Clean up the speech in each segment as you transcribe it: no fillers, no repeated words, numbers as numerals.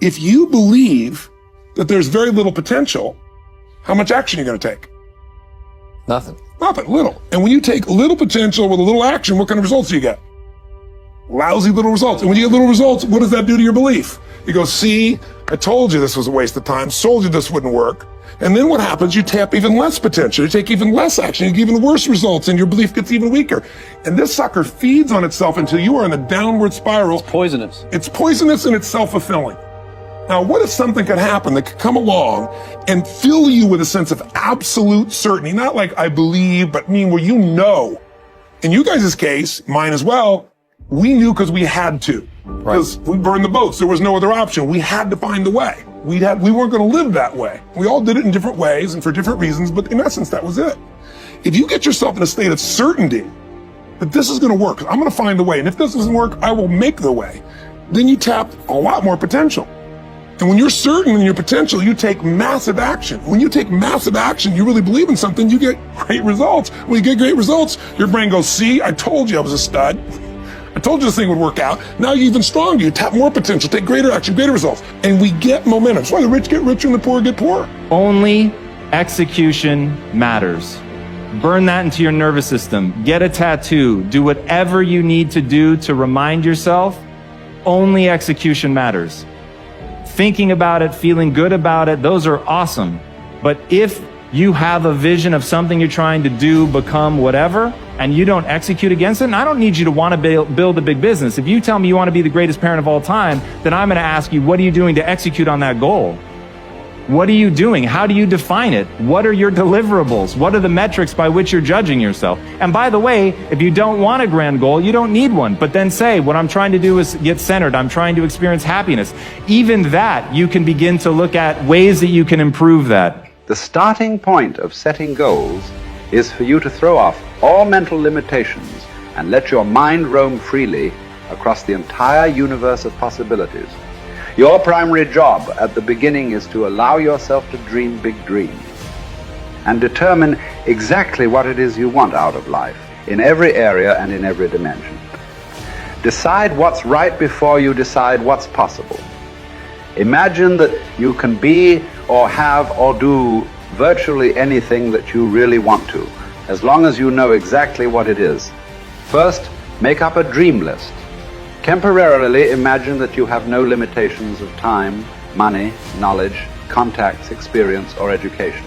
If you believe that there's very little potential, how much action are you going to take? Nothing. Nothing, little. And when you take little potential with a little action, what kind of results do you get? Lousy little results. And when you get little results, what does that do to your belief? You go, see, I told you this was a waste of time, told you this wouldn't work. And then what happens? You tap even less potential, you take even less action, you get even worse results, and your belief gets even weaker. And this sucker feeds on itself until you are in a downward spiral. It's poisonous. It's poisonous and it's self-fulfilling. Now, what if something could happen that could come along and fill you with a sense of absolute certainty? Not like I believe, but where you know. In you guys' case, mine as well, we knew because we had to. Because we burned the boats. There was no other option. We had to find a way. We weren't going to live that way. We all did it in different ways and for different reasons, but in essence, that was it. If you get yourself in a state of certainty that this is going to work, I'm going to find the way, and if this doesn't work, I will make the way, then you tap a lot more potential. And when you're certain in your potential, you take massive action. When you take massive action, you really believe in something, you get great results. When you get great results, your brain goes, see, I told you I was a stud. I told you this thing would work out. Now you're even stronger. You tap more potential, take greater action, greater results. And we get momentum. That's why the rich get richer and the poor get poorer. Only execution matters. Burn that into your nervous system. Get a tattoo. Do whatever you need to do to remind yourself, only execution matters. Thinking about it, feeling good about it, those are awesome. But if you have a vision of something you're trying to do, become whatever, and you don't execute against it, and I don't need you to want to build a big business. If you tell me you want to be the greatest parent of all time, then I'm going to ask you, what are you doing to execute on that goal? What are you doing? How do you define it? What are your deliverables? What are the metrics by which you're judging yourself? And by the way, if you don't want a grand goal, you don't need one. But then say, what I'm trying to do is get centered. I'm trying to experience happiness. Even that, you can begin to look at ways that you can improve that. The starting point of setting goals is for you to throw off all mental limitations and let your mind roam freely across the entire universe of possibilities. Your primary job at the beginning is to allow yourself to dream big dreams and determine exactly what it is you want out of life in every area and in every dimension. Decide what's right before you decide what's possible. Imagine that you can be or have or do virtually anything that you really want to, as long as you know exactly what it is. First, make up a dream list. Temporarily imagine that you have no limitations of time, money, knowledge, contacts, experience, or education.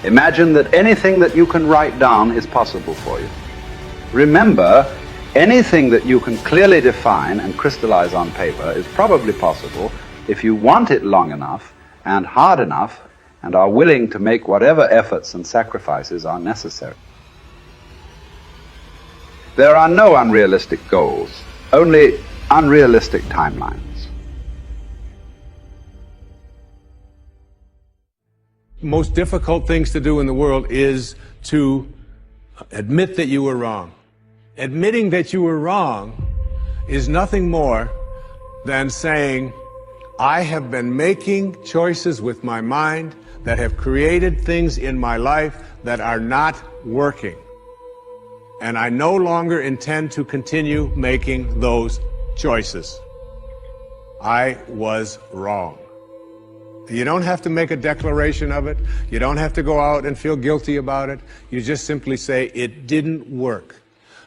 Imagine that anything that you can write down is possible for you. Remember, anything that you can clearly define and crystallize on paper is probably possible if you want it long enough and hard enough and are willing to make whatever efforts and sacrifices are necessary. There are no unrealistic goals, only unrealistic timelines. Most difficult things to do in the world is to admit that you were wrong. Admitting that you were wrong is nothing more than saying, I have been making choices with my mind that have created things in my life that are not working. And I no longer intend to continue making those choices. I was wrong. You don't have to make a declaration of it. You don't have to go out and feel guilty about it. You just simply say, it didn't work.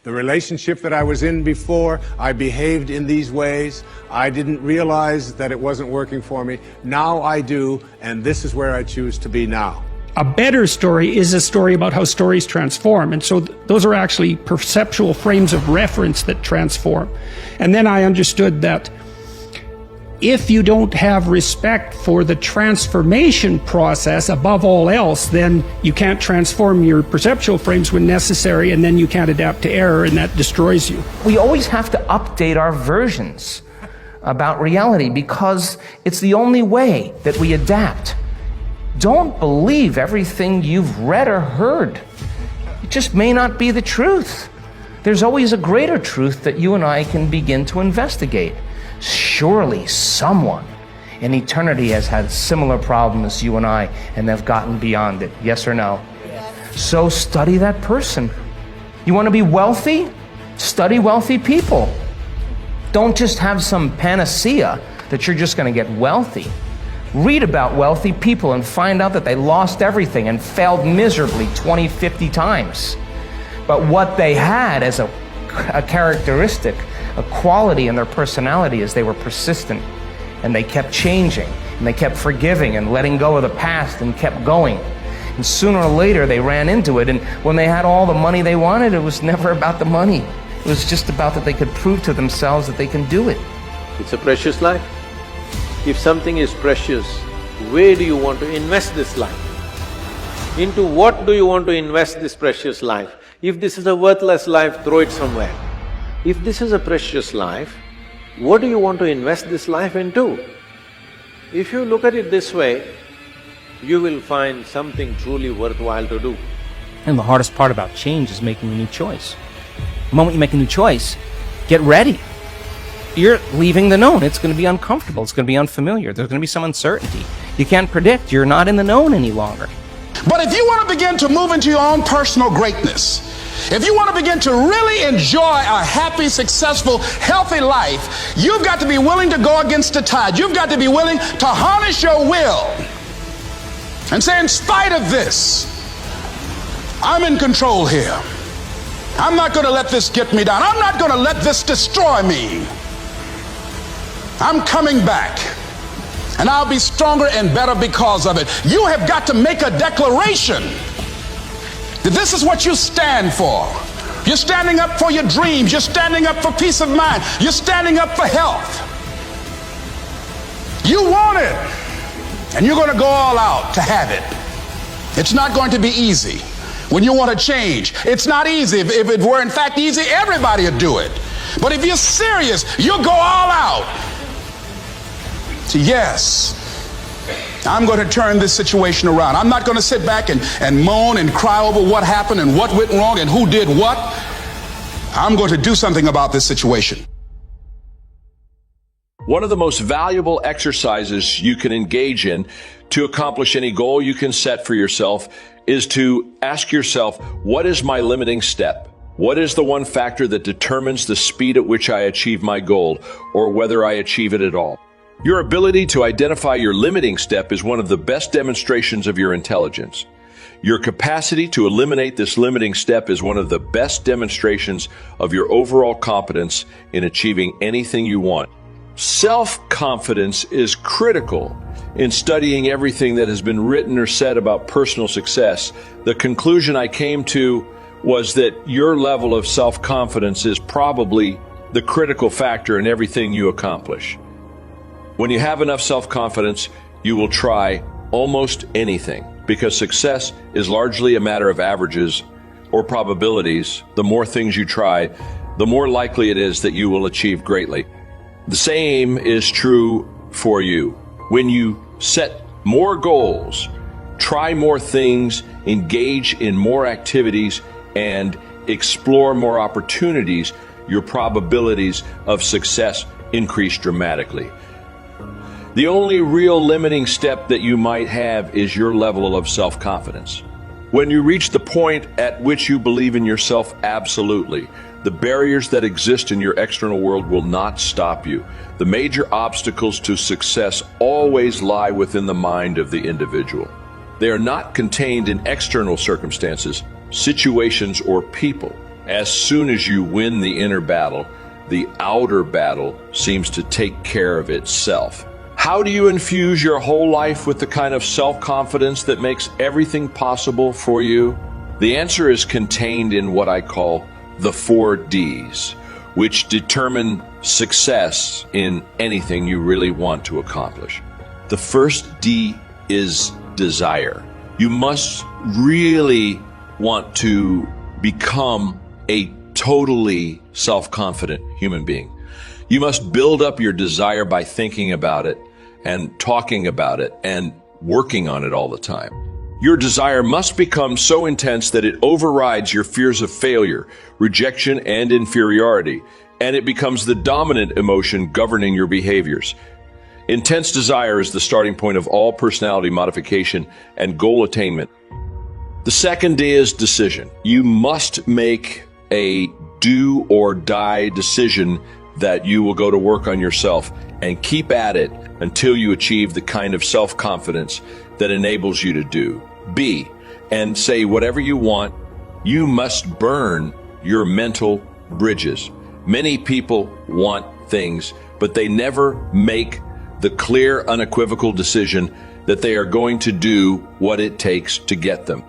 The relationship that I was in before, I behaved in these ways. I didn't realize that it wasn't working for me. Now I do, and this is where I choose to be now. A better story is a story about how stories transform. And so those are actually perceptual frames of reference that transform. And then I understood that if you don't have respect for the transformation process above all else, then you can't transform your perceptual frames when necessary, and then you can't adapt to error, and that destroys you. We always have to update our versions about reality because it's the only way that we adapt. Don't believe everything you've read or heard. It just may not be the truth. There's always a greater truth that you and I can begin to investigate. Surely someone in eternity has had similar problems as you and I, and they've gotten beyond it. Yes or no? Yes. So study that person. You want to be wealthy? Study wealthy people. Don't just have some panacea that you're just going to get wealthy. Read about wealthy people and find out that they lost everything and failed miserably 20, 50 times. But what they had as a characteristic, a quality in their personality, is they were persistent and they kept changing and they kept forgiving and letting go of the past and kept going. And sooner or later they ran into it, and when they had all the money they wanted, it was never about the money. It was just about that they could prove to themselves that they can do it. It's a precious life. If something is precious, where do you want to invest this life? Into what do you want to invest this precious life? If this is a worthless life, throw it somewhere. If this is a precious life, what do you want to invest this life into? If you look at it this way, you will find something truly worthwhile to do. And the hardest part about change is making a new choice. The moment you make a new choice, get ready. You're leaving the known. It's going to be uncomfortable. It's going to be unfamiliar. There's going to be some uncertainty. You can't predict. You're not in the known any longer. But if you want to begin to move into your own personal greatness, if you want to begin to really enjoy a happy, successful, healthy life, you've got to be willing to go against the tide. You've got to be willing to harness your will and say, in spite of this, I'm in control here. I'm not going to let this get me down. I'm not going to let this destroy me. I'm coming back, and I'll be stronger and better because of it. You have got to make a declaration that this is what you stand for. You're standing up for your dreams. You're standing up for peace of mind. You're standing up for health. You want it, and you're going to go all out to have it. It's not going to be easy. When you want to change, it's not easy. If it were in fact easy, everybody would do it. But if you're serious, you'll go all out. So yes, I'm going to turn this situation around. I'm not going to sit back and moan and cry over what happened and what went wrong and who did what. I'm going to do something about this situation. One of the most valuable exercises you can engage in to accomplish any goal you can set for yourself is to ask yourself, what is my limiting step? What is the one factor that determines the speed at which I achieve my goal, or whether I achieve it at all? Your ability to identify your limiting step is one of the best demonstrations of your intelligence. Your capacity to eliminate this limiting step is one of the best demonstrations of your overall competence in achieving anything you want. Self-confidence is critical in studying everything that has been written or said about personal success. The conclusion I came to was that your level of self-confidence is probably the critical factor in everything you accomplish. When you have enough self-confidence, you will try almost anything, because success is largely a matter of averages or probabilities. The more things you try, the more likely it is that you will achieve greatly. The same is true for you. When you set more goals, try more things, engage in more activities, and explore more opportunities, your probabilities of success increase dramatically. The only real limiting step that you might have is your level of self-confidence. When you reach the point at which you believe in yourself absolutely, the barriers that exist in your external world will not stop you. The major obstacles to success always lie within the mind of the individual. They are not contained in external circumstances, situations, or people. As soon as you win the inner battle, the outer battle seems to take care of itself. How do you infuse your whole life with the kind of self-confidence that makes everything possible for you? The answer is contained in what I call the 4 Ds, which determine success in anything you really want to accomplish. The first D is desire. You must really want to become a totally self-confident human being. You must build up your desire by thinking about it and talking about it and working on it all the time. Your desire must become so intense that it overrides your fears of failure, rejection, and inferiority, and it becomes the dominant emotion governing your behaviors. Intense desire is the starting point of all personality modification and goal attainment. The second D is decision. You must make a do or die decision that you will go to work on yourself and keep at it until you achieve the kind of self-confidence that enables you to do. B, and say whatever you want, you must burn your mental bridges. Many people want things, but they never make the clear, unequivocal decision that they are going to do what it takes to get them.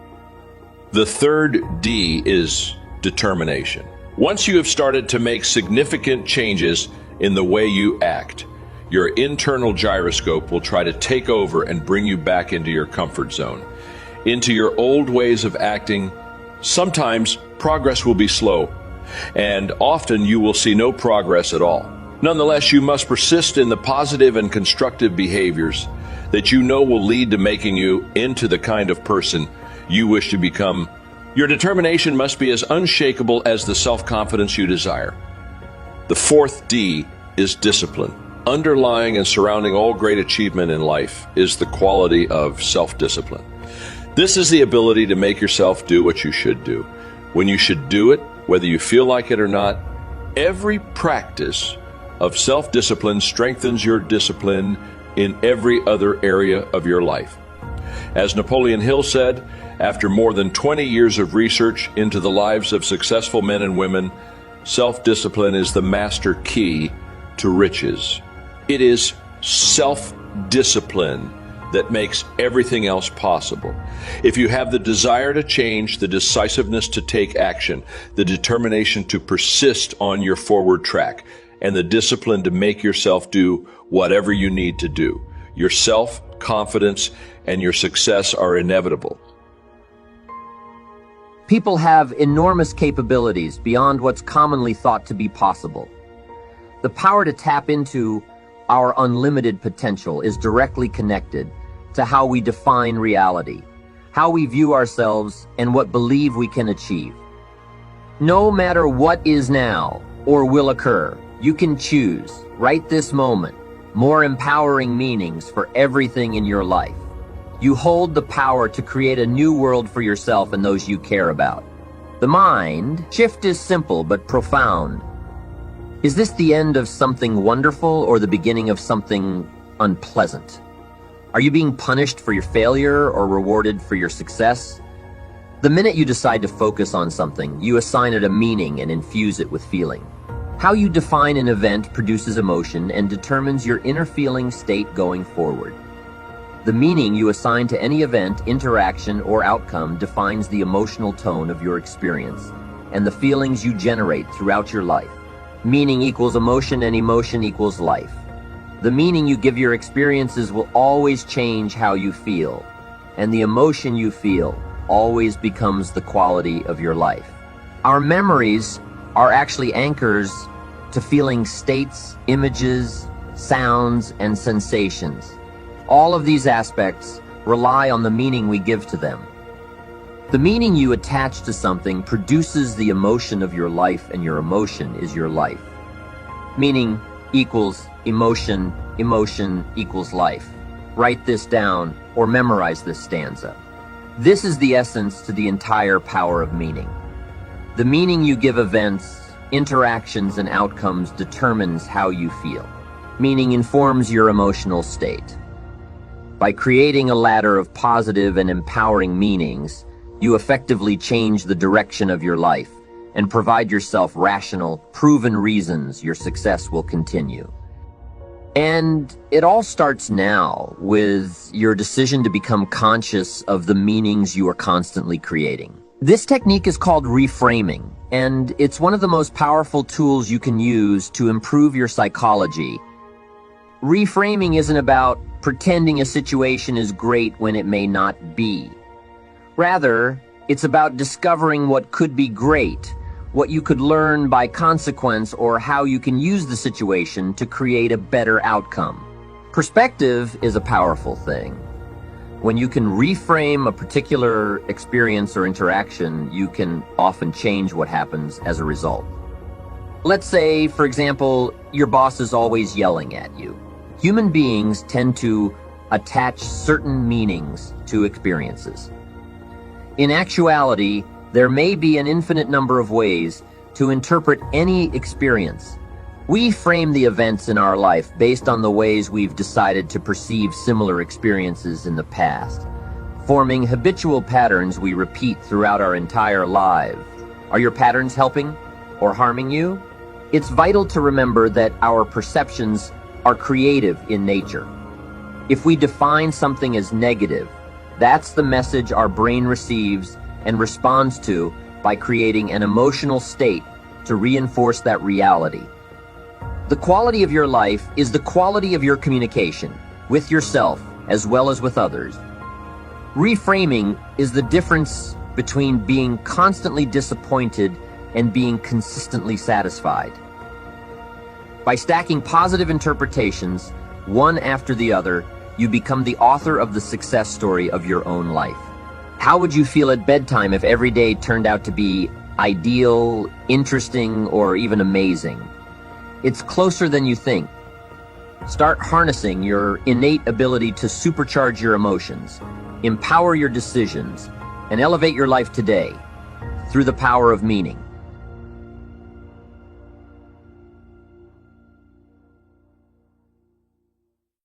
The third D is determination. Once you have started to make significant changes in the way you act, your internal gyroscope will try to take over and bring you back into your comfort zone, into your old ways of acting. Sometimes progress will be slow, and often you will see no progress at all. Nonetheless, you must persist in the positive and constructive behaviors that you know will lead to making you into the kind of person you wish to become. Your determination must be as unshakable as the self-confidence you desire. The fourth D is discipline. Underlying and surrounding all great achievement in life is the quality of self-discipline. This is the ability to make yourself do what you should do, when you should do it, whether you feel like it or not. Every practice of self-discipline strengthens your discipline in every other area of your life. As Napoleon Hill said, after more than 20 years of research into the lives of successful men and women, self-discipline is the master key to riches. It is self-discipline that makes everything else possible. If you have the desire to change, the decisiveness to take action, the determination to persist on your forward track, and the discipline to make yourself do whatever you need to do, your self-confidence and your success are inevitable. People have enormous capabilities beyond what's commonly thought to be possible. The power to tap into our unlimited potential is directly connected to how we define reality, how we view ourselves, and what believe we can achieve. No matter what is now or will occur, you can choose, right this moment, more empowering meanings for everything in your life. You hold the power to create a new world for yourself and those you care about. The mind shift is simple but profound. Is this the end of something wonderful or the beginning of something unpleasant? Are you being punished for your failure or rewarded for your success? The minute you decide to focus on something, you assign it a meaning and infuse it with feeling. How you define an event produces emotion and determines your inner feeling state going forward. The meaning you assign to any event, interaction, or outcome defines the emotional tone of your experience and the feelings you generate throughout your life. Meaning equals emotion and emotion equals life. The meaning you give your experiences will always change how you feel, and the emotion you feel always becomes the quality of your life. Our memories are actually anchors to feeling states, images, sounds, and sensations. All of these aspects rely on the meaning we give to them. The meaning you attach to something produces the emotion of your life, and your emotion is your life. Meaning equals emotion, emotion equals life. Write this down or memorize this stanza. This is the essence to the entire power of meaning. The meaning you give events, interactions, and outcomes determines how you feel. Meaning informs your emotional state. By creating a ladder of positive and empowering meanings, you effectively change the direction of your life and provide yourself rational, proven reasons your success will continue. And it all starts now with your decision to become conscious of the meanings you are constantly creating. This technique is called reframing, and it's one of the most powerful tools you can use to improve your psychology. Reframing isn't about pretending a situation is great when it may not be. Rather, it's about discovering what could be great, what you could learn by consequence, or how you can use the situation to create a better outcome. Perspective is a powerful thing. When you can reframe a particular experience or interaction, you can often change what happens as a result. Let's say, for example, your boss is always yelling at you. Human beings tend to attach certain meanings to experiences. In actuality, there may be an infinite number of ways to interpret any experience, We frame the events in our life based on the ways we've decided to perceive similar experiences in the past, forming habitual patterns we repeat throughout our entire lives. Are your patterns helping or harming you? It's vital to remember that our perceptions are creative in nature. If we define something as negative, that's the message our brain receives and responds to by creating an emotional state to reinforce that reality. The quality of your life is the quality of your communication with yourself as well as with others. Reframing is the difference between being constantly disappointed and being consistently satisfied. By stacking positive interpretations, one after the other, you become the author of the success story of your own life. How would you feel at bedtime if every day turned out to be ideal, interesting, or even amazing? It's closer than you think. Start harnessing your innate ability to supercharge your emotions, empower your decisions, and elevate your life today through the power of meaning.